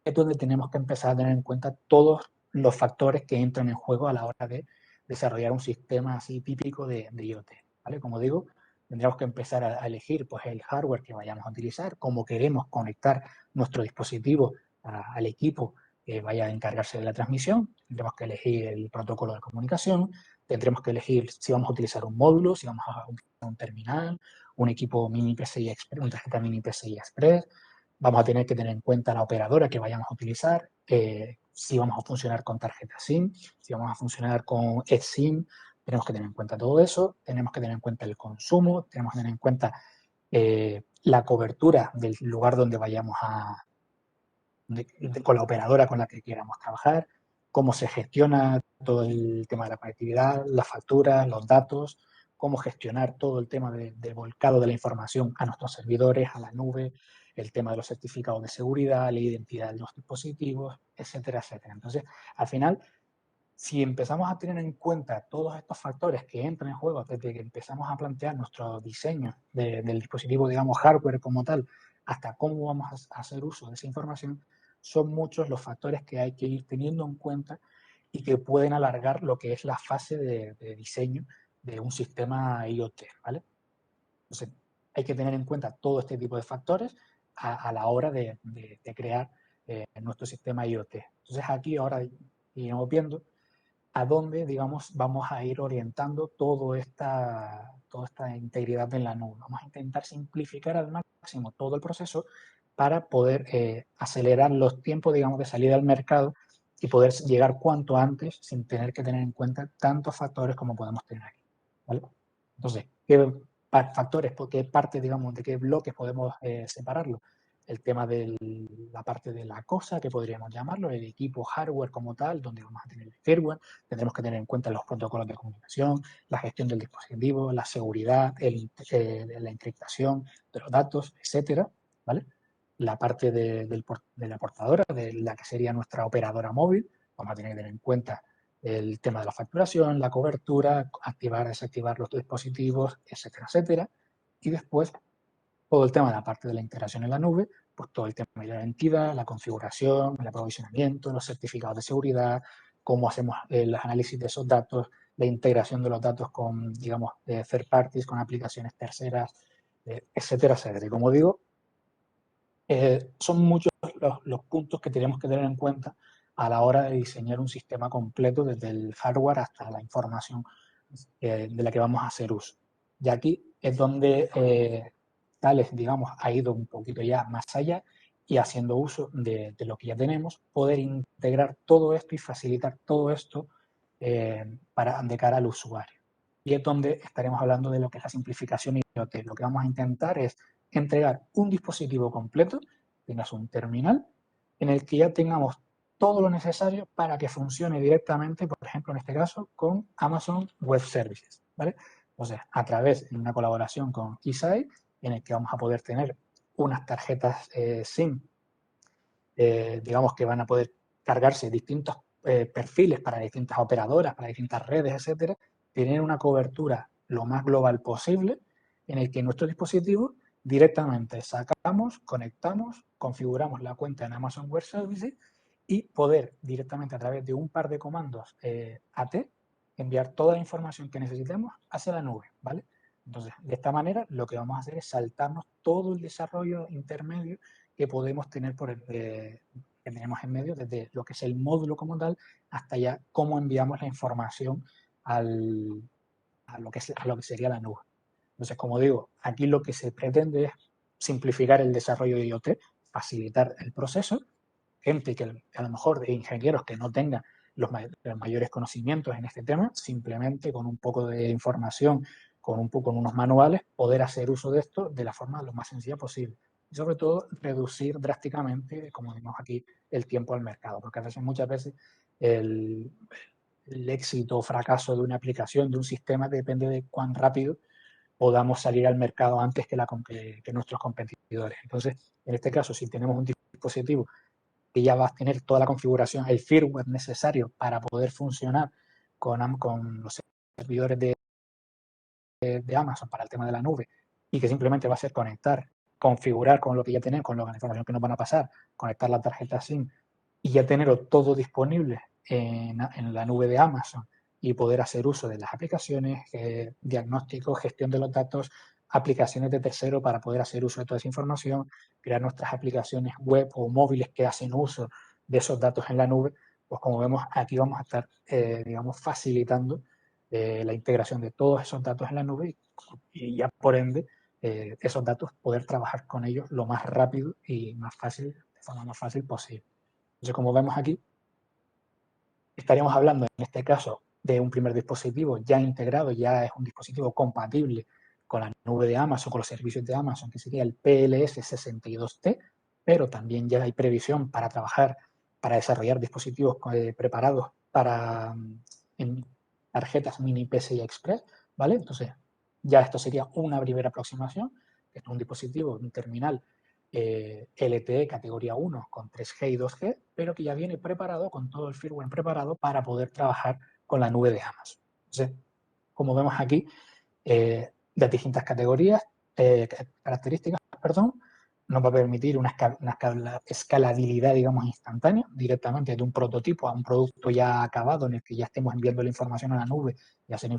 Speaker 2: es donde tenemos que empezar a tener en cuenta todos los factores que entran en juego a la hora de desarrollar un sistema así típico de IoT, ¿vale? Como digo, tendríamos que empezar a elegir pues, el hardware que vayamos a utilizar, cómo queremos conectar nuestro dispositivo al equipo que vaya a encargarse de la transmisión, tendremos que elegir el protocolo de comunicación, tendremos que elegir si vamos a utilizar un módulo, si vamos a utilizar un terminal, un equipo mini PCI Express, una tarjeta mini PCI Express. Vamos a tener que tener en cuenta la operadora que vayamos a utilizar, si vamos a funcionar con tarjeta SIM, si vamos a funcionar con eSIM, tenemos que tener en cuenta todo eso, tenemos que tener en cuenta el consumo, tenemos que tener en cuenta la cobertura del lugar donde vayamos con la operadora con la que queramos trabajar, cómo se gestiona todo el tema de la conectividad, las facturas, los datos, cómo gestionar todo el tema del volcado de la información a nuestros servidores, a la nube, el tema de los certificados de seguridad, la identidad de los dispositivos, etcétera, etcétera. Entonces, al final, si empezamos a tener en cuenta todos estos factores que entran en juego desde que empezamos a plantear nuestro diseño del dispositivo, digamos, hardware como tal, hasta cómo vamos a hacer uso de esa información, son muchos los factores que hay que ir teniendo en cuenta y que pueden alargar lo que es la fase de diseño de un sistema IoT, ¿vale? Entonces, hay que tener en cuenta todo este tipo de factores a la hora de crear nuestro sistema IoT. Entonces, aquí ahora iremos viendo a dónde, digamos, vamos a ir orientando toda esta integridad en la nube. Vamos a intentar simplificar al máximo todo el proceso para poder acelerar los tiempos, digamos, de salida al mercado y poder llegar cuanto antes sin tener que tener en cuenta tantos factores como podemos tener aquí, ¿vale? Entonces, ¿qué factores, por qué parte, digamos, de qué bloques podemos separarlo? El tema de la parte de la cosa, que podríamos llamarlo, el equipo hardware como tal, donde vamos a tener el firmware, tendremos que tener en cuenta los protocolos de comunicación, la gestión del dispositivo, la seguridad, la encriptación de los datos, etcétera, ¿vale? La parte de la portadora, de la que sería nuestra operadora móvil, vamos a tener que tener en cuenta el tema de la facturación, la cobertura, activar, desactivar los dispositivos, etcétera, etcétera. Y después todo el tema de la parte de la integración en la nube, pues todo el tema de la identidad, la configuración, el aprovisionamiento, los certificados de seguridad, cómo hacemos los análisis de esos datos, la integración de los datos con, digamos, third parties, con aplicaciones terceras, etcétera, etcétera. Y como digo, son muchos los puntos que tenemos que tener en cuenta a la hora de diseñar un sistema completo, desde el hardware hasta la información de la que vamos a hacer uso. Y aquí es donde Thales, digamos, ha ido un poquito ya más allá y haciendo uso de lo que ya tenemos, poder integrar todo esto y facilitar todo esto de cara al usuario. Y es donde estaremos hablando de lo que es la simplificación IoT. Lo que vamos a intentar es entregar un dispositivo completo, tengas un terminal, en el que ya tengamos todo lo necesario para que funcione directamente, por ejemplo, en este caso, con Amazon Web Services, ¿vale? Entonces, a través de una colaboración con Keysight, en el que vamos a poder tener unas tarjetas SIM, digamos, que van a poder cargarse distintos perfiles para distintas operadoras, para distintas redes, etcétera, tener una cobertura lo más global posible, en el que nuestro dispositivo directamente sacamos, conectamos, configuramos la cuenta en Amazon Web Services y poder directamente a través de un par de comandos AT enviar toda la información que necesitemos hacia la nube, ¿vale? Entonces, de esta manera, lo que vamos a hacer es saltarnos todo el desarrollo intermedio que podemos tener que tenemos en medio, desde lo que es el módulo como tal, hasta ya cómo enviamos la información a lo que sería la nube. Entonces, como digo, aquí lo que se pretende es simplificar el desarrollo de IoT, facilitar el proceso, gente que a lo mejor de ingenieros que no tengan los mayores conocimientos en este tema, simplemente con un poco de información, con unos manuales, poder hacer uso de esto de la forma lo más sencilla posible. Y sobre todo, reducir drásticamente, como vimos aquí, el tiempo al mercado, porque muchas veces el éxito o fracaso de una aplicación, de un sistema, depende de cuán rápido podamos salir al mercado antes que nuestros competidores. Entonces, en este caso, si tenemos un dispositivo que ya va a tener toda la configuración, el firmware necesario para poder funcionar con los servidores de Amazon para el tema de la nube, y que simplemente va a ser conectar configurar con lo que ya tenemos, con la información que nos van a pasar, conectar la tarjeta SIM y ya tenerlo todo disponible en la nube de Amazon y poder hacer uso de las aplicaciones, diagnóstico, gestión de los datos, aplicaciones de tercero para poder hacer uso de toda esa información, crear nuestras aplicaciones web o móviles que hacen uso de esos datos en la nube. Pues como vemos, aquí vamos a estar, digamos, facilitando la integración de todos esos datos en la nube y ya por ende esos datos poder trabajar con ellos lo más rápido y más fácil, de forma más fácil posible. Entonces, como vemos aquí, estaríamos hablando en este caso de un primer dispositivo ya integrado, ya es un dispositivo compatible con la nube de Amazon, con los servicios de Amazon, que sería el PLS62T, pero también ya hay previsión para trabajar, para desarrollar dispositivos preparados para en tarjetas mini PCI Express, ¿vale? Entonces, ya esto sería una primera aproximación, que es un dispositivo, un terminal LTE categoría 1 con 3G y 2G, pero que ya viene preparado con todo el firmware preparado para poder trabajar con la nube de Amazon. Entonces, como vemos aquí, de distintas categorías, características, perdón, nos va a permitir una escalabilidad, digamos, instantánea, directamente de un prototipo a un producto ya acabado en el que ya estemos enviando la información a la nube y hacer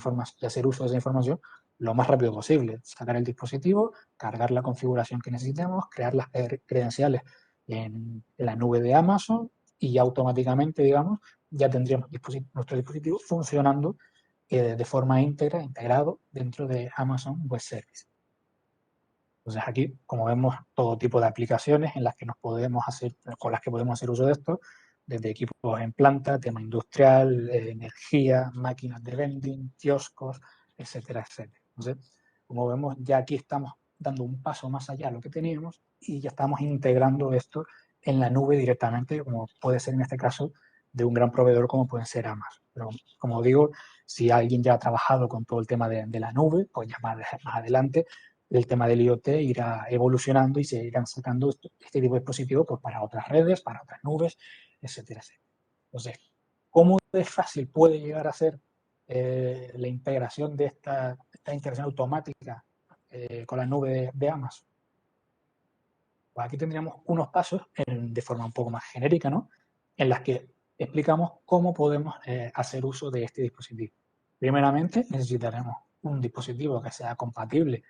Speaker 2: uso de esa información lo más rápido posible. Sacar el dispositivo, cargar la configuración que necesitemos, crear las credenciales en la nube de Amazon y automáticamente, digamos, ya tendríamos nuestro dispositivo funcionando de forma íntegra, integrado dentro de Amazon Web Service. Entonces aquí, como vemos, todo tipo de aplicaciones en las que con las que podemos hacer uso de esto, desde equipos en planta, tema industrial, energía, máquinas de vending, kioscos, etcétera, etcétera. Entonces, como vemos, ya aquí estamos dando un paso más allá de lo que teníamos y ya estamos integrando esto en la nube directamente, como puede ser en este caso de un gran proveedor como puede ser Amazon. Pero como digo, si alguien ya ha trabajado con todo el tema de la nube, pues ya más adelante el tema del IoT irá evolucionando y se irán sacando este tipo de dispositivos pues, para otras redes, para otras nubes, etcétera, etcétera. Entonces, ¿cómo de fácil puede llegar a ser la integración de esta integración automática con la nube de Amazon? Pues aquí tendríamos unos pasos de forma un poco más genérica, ¿no? En las que explicamos cómo podemos hacer uso de este dispositivo. Primeramente, necesitaremos un dispositivo que sea compatible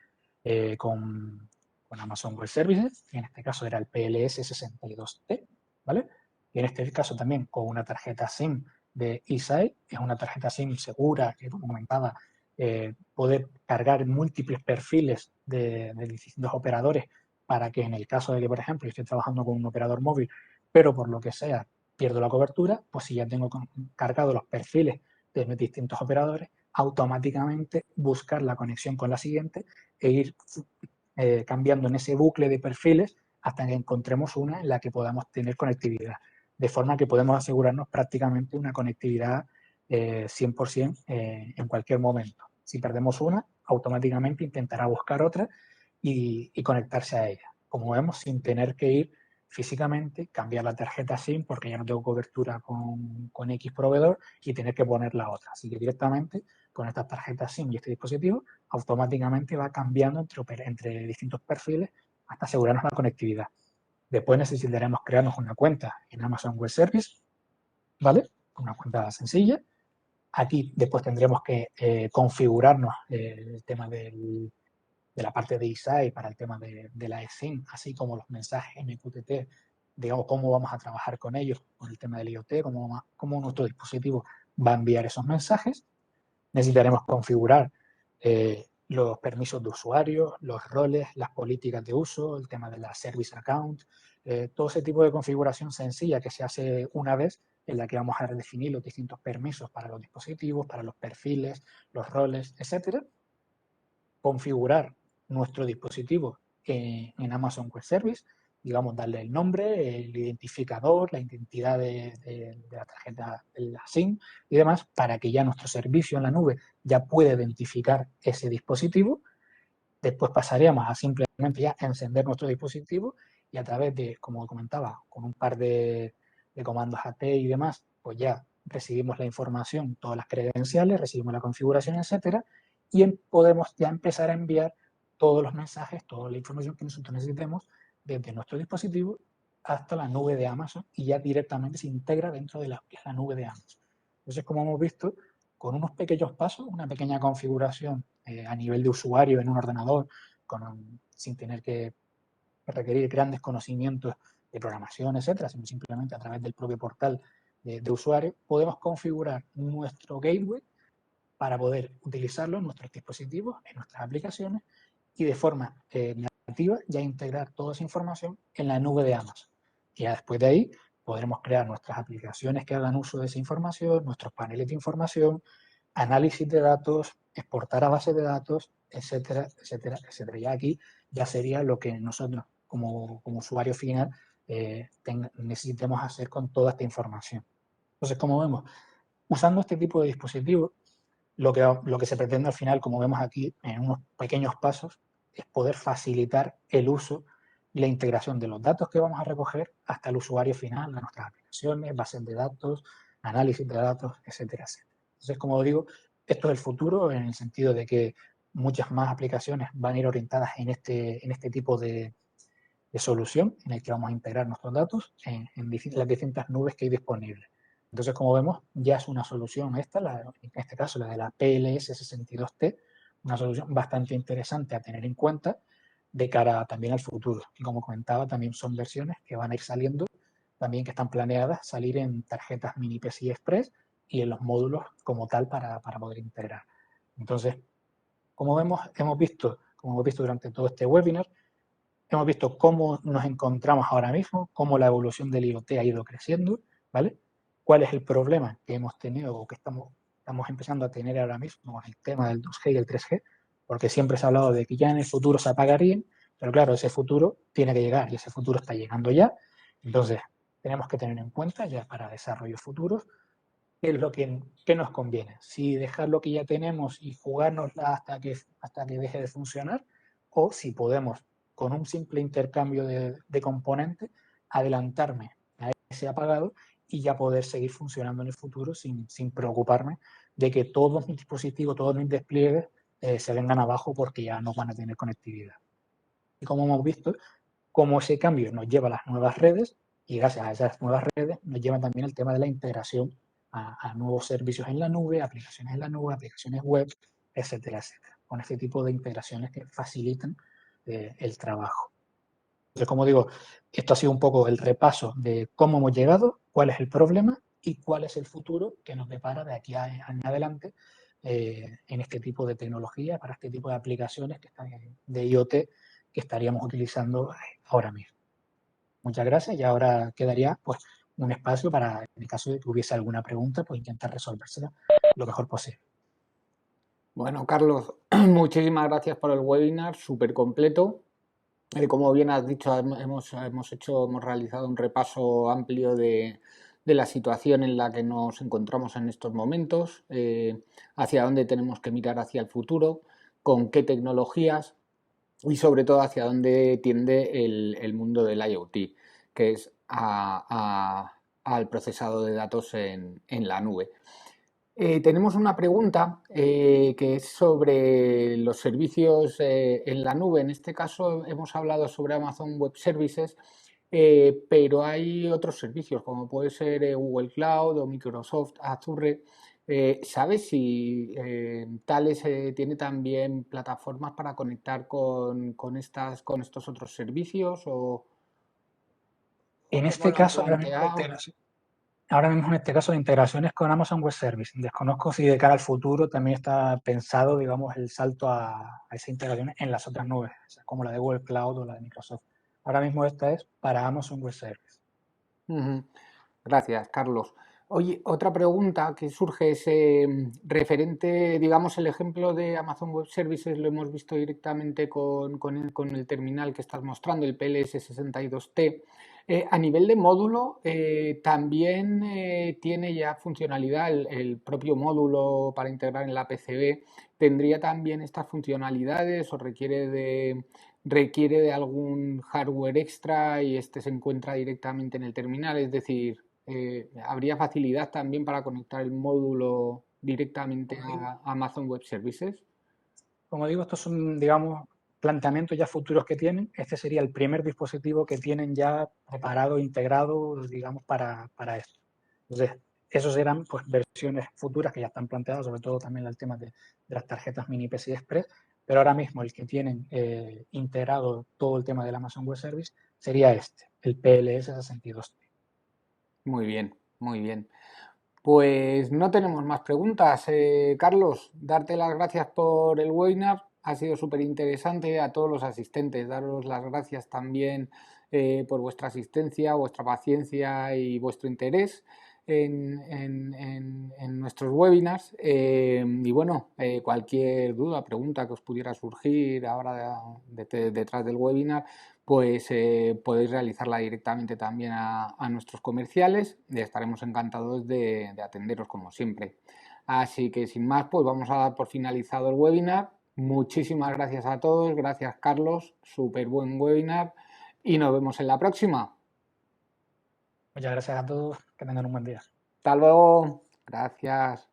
Speaker 2: con Amazon Web Services, que en este caso era el PLS62T, ¿vale? Y en este caso también con una tarjeta SIM de eSign, que es una tarjeta SIM segura, que como comentaba, poder cargar múltiples perfiles de distintos operadores para que en el caso de que, por ejemplo, yo estoy trabajando con un operador móvil, pero por lo que sea pierdo la cobertura, pues si ya tengo cargados los perfiles de mis distintos operadores, automáticamente buscar la conexión con la siguiente e ir cambiando en ese bucle de perfiles hasta que encontremos una en la que podamos tener conectividad. De forma que podemos asegurarnos prácticamente una conectividad 100% en cualquier momento. Si perdemos una, automáticamente intentará buscar otra y conectarse a ella. Como vemos, sin tener que ir físicamente, cambiar la tarjeta SIM porque ya no tengo cobertura con X proveedor y tener que poner la otra. Así que directamente con estas tarjetas SIM y este dispositivo, automáticamente va cambiando entre distintos perfiles hasta asegurarnos la conectividad. Después necesitaremos crearnos una cuenta en Amazon Web Service, ¿vale? Una cuenta sencilla. Aquí después tendremos que configurarnos el tema de la parte de ISAI para el tema de la eSIM, así como los mensajes MQTT, digamos, cómo vamos a trabajar con ellos, con el tema del IoT, cómo nuestro dispositivo va a enviar esos mensajes. Necesitaremos configurar los permisos de usuario, los roles, las políticas de uso, el tema de la service account, todo ese tipo de configuración sencilla que se hace una vez en la que vamos a redefinir los distintos permisos para los dispositivos, para los perfiles, los roles, etcétera. Configurar nuestro dispositivo en Amazon Web Service, digamos, darle el nombre, el identificador, la identidad de la tarjeta, la SIM y demás, para que ya nuestro servicio en la nube ya pueda identificar ese dispositivo. Después pasaríamos a simplemente ya encender nuestro dispositivo y a través de, como comentaba, con un par de comandos AT y demás, pues ya recibimos la información, todas las credenciales, recibimos la configuración, etcétera, y podemos ya empezar a enviar todos los mensajes, toda la información que nosotros necesitemos desde nuestro dispositivo hasta la nube de Amazon y ya directamente se integra dentro de la nube de Amazon. Entonces, como hemos visto, con unos pequeños pasos, una pequeña configuración a nivel de usuario en un ordenador, sin tener que requerir grandes conocimientos de programación, etcétera, sino simplemente a través del propio portal de usuario, podemos configurar nuestro gateway para poder utilizarlo en nuestros dispositivos, en nuestras aplicaciones y de forma nativa ya integrar toda esa información en la nube de Amazon. Y ya después de ahí podremos crear nuestras aplicaciones que hagan uso de esa información, nuestros paneles de información, análisis de datos, exportar a bases de datos, etcétera, etcétera, etcétera. Ya aquí ya sería lo que nosotros como usuario final necesitemos hacer con toda esta información. Entonces, como vemos, usando este tipo de dispositivos, lo que se pretende al final, como vemos aquí en unos pequeños pasos, es poder facilitar el uso y la integración de los datos que vamos a recoger hasta el usuario final de nuestras aplicaciones, bases de datos, análisis de datos, etcétera, etcétera. Entonces, como digo, esto es el futuro en el sentido de que muchas más aplicaciones van a ir orientadas en este tipo de solución en el que vamos a integrar nuestros datos en las distintas nubes que hay disponibles. Entonces, como vemos, ya es una solución esta, en este caso la de la PLS62T, una solución bastante interesante a tener en cuenta de cara también al futuro. Y como comentaba, también son versiones que van a ir saliendo, también que están planeadas salir en tarjetas mini PCI Express y en los módulos como tal para poder integrar. Entonces, como hemos visto durante todo este webinar, hemos visto cómo nos encontramos ahora mismo, cómo la evolución del IoT ha ido creciendo, ¿vale? ¿Cuál es el problema que hemos tenido o que estamos empezando a tener ahora mismo con el tema del 2G y el 3G? Porque siempre se ha hablado de que ya en el futuro se apagarían, pero claro, ese futuro tiene que llegar y ese futuro está llegando ya. Entonces, tenemos que tener en cuenta ya para desarrollos futuros qué es lo que nos conviene. Si dejar lo que ya tenemos y jugárnosla hasta que deje de funcionar, o si podemos, con un simple intercambio de componentes, adelantarme a ese apagado y ya poder seguir funcionando en el futuro sin preocuparme de que todos mis dispositivos, todos mis despliegues se vengan abajo porque ya no van a tener conectividad. Y como hemos visto, cómo ese cambio nos lleva a las nuevas redes y gracias a esas nuevas redes nos lleva también el tema de la integración a nuevos servicios en la nube, aplicaciones web, etcétera, etcétera, con este tipo de integraciones que facilitan el trabajo. Entonces, como digo, esto ha sido un poco el repaso de cómo hemos llegado, cuál es el problema y cuál es el futuro que nos depara de aquí en adelante en este tipo de tecnología, para este tipo de aplicaciones que están de IoT que estaríamos utilizando ahora mismo. Muchas gracias y ahora quedaría pues un espacio para, en el caso de que hubiese alguna pregunta, pues intentar resolvérsela lo mejor posible.
Speaker 1: Bueno, Carlos, muchísimas gracias por el webinar, súper completo. Como bien has dicho, hemos realizado un repaso amplio de la situación en la que nos encontramos en estos momentos, hacia dónde tenemos que mirar hacia el futuro, con qué tecnologías y sobre todo hacia dónde tiende el mundo del IoT, que es al procesado de datos en la nube. Tenemos una pregunta que es sobre los servicios en la nube. En este caso hemos hablado sobre Amazon Web Services, pero hay otros servicios como puede ser Google Cloud o Microsoft Azure. ¿Sabes si Thales tiene también plataformas para conectar con estos otros servicios?
Speaker 2: En
Speaker 1: ¿Cómo
Speaker 2: este
Speaker 1: lo han
Speaker 2: caso,
Speaker 1: planteado?
Speaker 2: ahora mismo en este caso de integraciones con Amazon Web Service. Desconozco si de cara al futuro también está pensado, digamos, el salto a esa integración en las otras nubes, o sea, como la de Google Cloud o la de Microsoft. Ahora mismo esta es para Amazon Web Service.
Speaker 1: Gracias, Carlos. Oye, otra pregunta que surge es referente, digamos, el ejemplo de Amazon Web Services lo hemos visto directamente con el terminal que estás mostrando, el PLS62T. A nivel de módulo, también tiene ya funcionalidad el propio módulo para integrar en la PCB. ¿Tendría también estas funcionalidades o requiere de algún hardware extra y este se encuentra directamente en el terminal? Es decir, ¿habría facilidad también para conectar el módulo directamente a Amazon Web Services?
Speaker 2: Como digo, estos son, digamos, planteamientos ya futuros que tienen, este sería el primer dispositivo que tienen ya preparado, integrado, digamos, para esto. Entonces, esos serán pues versiones futuras que ya están planteadas, sobre todo también el tema de las tarjetas mini PCI Express, pero ahora mismo el que tienen integrado todo el tema del Amazon Web Service sería este, el PLS 62T.
Speaker 1: Muy bien, muy bien. Pues no tenemos más preguntas. Carlos, darte las gracias por el webinar. Ha sido súper interesante. A todos los asistentes, daros las gracias también por vuestra asistencia, vuestra paciencia y vuestro interés en nuestros webinars. Y bueno, cualquier duda, pregunta que os pudiera surgir ahora detrás del webinar, pues podéis realizarla directamente también a nuestros comerciales y estaremos encantados de atenderos como siempre. Así que sin más, pues vamos a dar por finalizado el webinar. Muchísimas gracias a todos, gracias Carlos, súper buen webinar y nos vemos en la próxima.
Speaker 2: Muchas gracias a todos, que tengan un buen día.
Speaker 1: Hasta luego, gracias.